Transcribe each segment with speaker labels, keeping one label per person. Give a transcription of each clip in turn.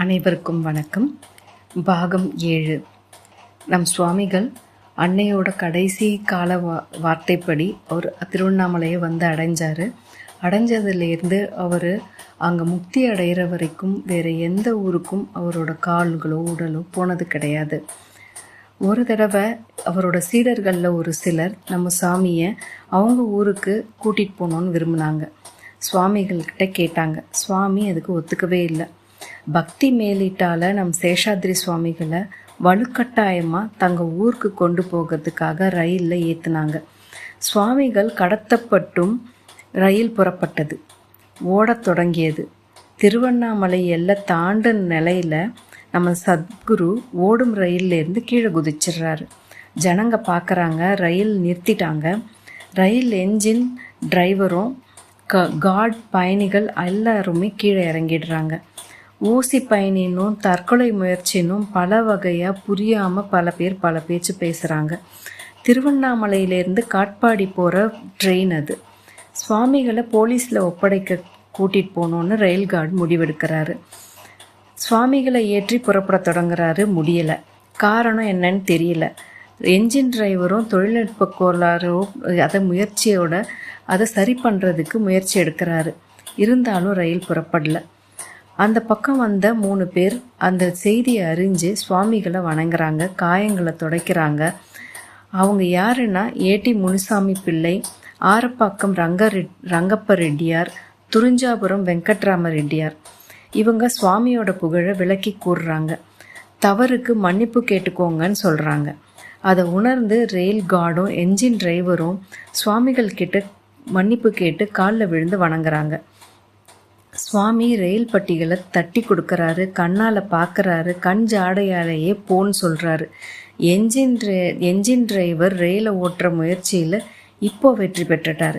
Speaker 1: அனைவருக்கும் வணக்கம். பாகம் 7. நம் சுவாமிகள் அன்னையோட கடைசி கால வார்த்தைப்படி அவர் திருவண்ணாமலையை வந்து அடைஞ்சார். அடைஞ்சதுலேருந்து அவர் அங்கே முக்தி அடைகிற வரைக்கும் வேறு எந்த ஊருக்கும் அவரோட கால்களோ உடலோ போனது கிடையாது. ஒரு தடவை அவரோட சீடர்களில் ஒரு சிலர் நம்ம சாமியை அவங்க ஊருக்கு கூட்டிகிட்டு போகணுன்னு விரும்பினாங்க. சுவாமிகள்கிட்ட கேட்டாங்க. சுவாமி அதுக்கு ஒத்துக்கவே இல்லை. பக்தி மேலிட்டால் நம் சேஷாத்ரி சுவாமிகளை வலுக்கட்டாயமாக தங்கள் ஊருக்கு கொண்டு போகிறதுக்காக ரயிலில் ஏற்றுனாங்க. சுவாமிகள் கடத்தப்பட்டும் ரயில் புறப்பட்டது, ஓடத் தொடங்கியது. திருவண்ணாமலை எல்லை தாண்டின நிலையில் நம்ம சத்குரு ஓடும் ரயில்லேருந்து கீழே குதிச்சிடுறாரு. ஜனங்க பார்க்குறாங்க. ரயில் நிறுத்திட்டாங்க. ரயில் என்ஜின் டிரைவரும் கார்ட் பயணிகள் எல்லாருமே கீழே இறங்கிடுறாங்க. ஊசி பயணினும் தற்கொலை முயற்சினும் பல வகையாக புரியாமல் பல பேர் பல பேச்சு பேசுகிறாங்க. திருவண்ணாமலையிலேருந்து காட்பாடி போகிற ட்ரெயின் அது. சுவாமிகளை போலீஸில் ஒப்படைக்க கூட்டிகிட்டு போகணுன்னு ரயில் கார்டு முடிவெடுக்கிறாரு. சுவாமிகளை ஏற்றி புறப்பட தொடங்குறாரு. முடியலை. காரணம் என்னன்னு தெரியல. என்ஜின் டிரைவரும் தொழில்நுட்ப கோளாறோ அதை சரி பண்ணுறதுக்கு முயற்சி எடுக்கிறாரு. இருந்தாலும் ரயில் புறப்படல. அந்த பக்கம் வந்த 3 பேர் அந்த செய்தியை அறிஞ்சு சுவாமிகளை வணங்குறாங்க, காயங்களை துடைக்கிறாங்க. அவங்க யாருன்னா ஏடி முனுசாமி பிள்ளை, ஆரப்பாக்கம் ரங்கப்ப ரெட்டியார், துறிஞ்சாபுரம் வெங்கட்ராம ரெட்டியார். இவங்க சுவாமியோட புகழை விளக்கி கூறுறாங்க. தவறுக்கு மன்னிப்பு கேட்டுக்கோங்கன்னு சொல்கிறாங்க. அதை உணர்ந்து ரயில் கார்டும் என்ஜின் டிரைவரும் சுவாமிகள் கிட்ட மன்னிப்பு கேட்டு காலில் விழுந்து வணங்குறாங்க. சுவாமி ரயில் பட்டிகளை தட்டி கொடுக்குறாரு, கண்ணால் பார்க்குறாரு, கண் ஜாடையாலேயே போன்னு சொல்கிறாரு. என்ஜின் டிரைவர் ரயிலை ஓட்டுற முயற்சியில் இப்போ வெற்றி பெற்றுட்டார்.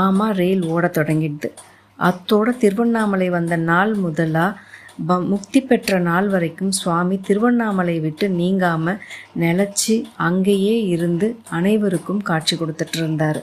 Speaker 1: ஆமாம், ரயில் ஓட தொடங்கிடுது. அத்தோட திருவண்ணாமலை வந்த நாள் முதலாக முக்தி பெற்ற நாள் வரைக்கும் சுவாமி திருவண்ணாமலை விட்டு நீங்காமல் நிலச்சி அங்கேயே இருந்து அனைவருக்கும் காட்சி கொடுத்துட்டு இருந்தார்.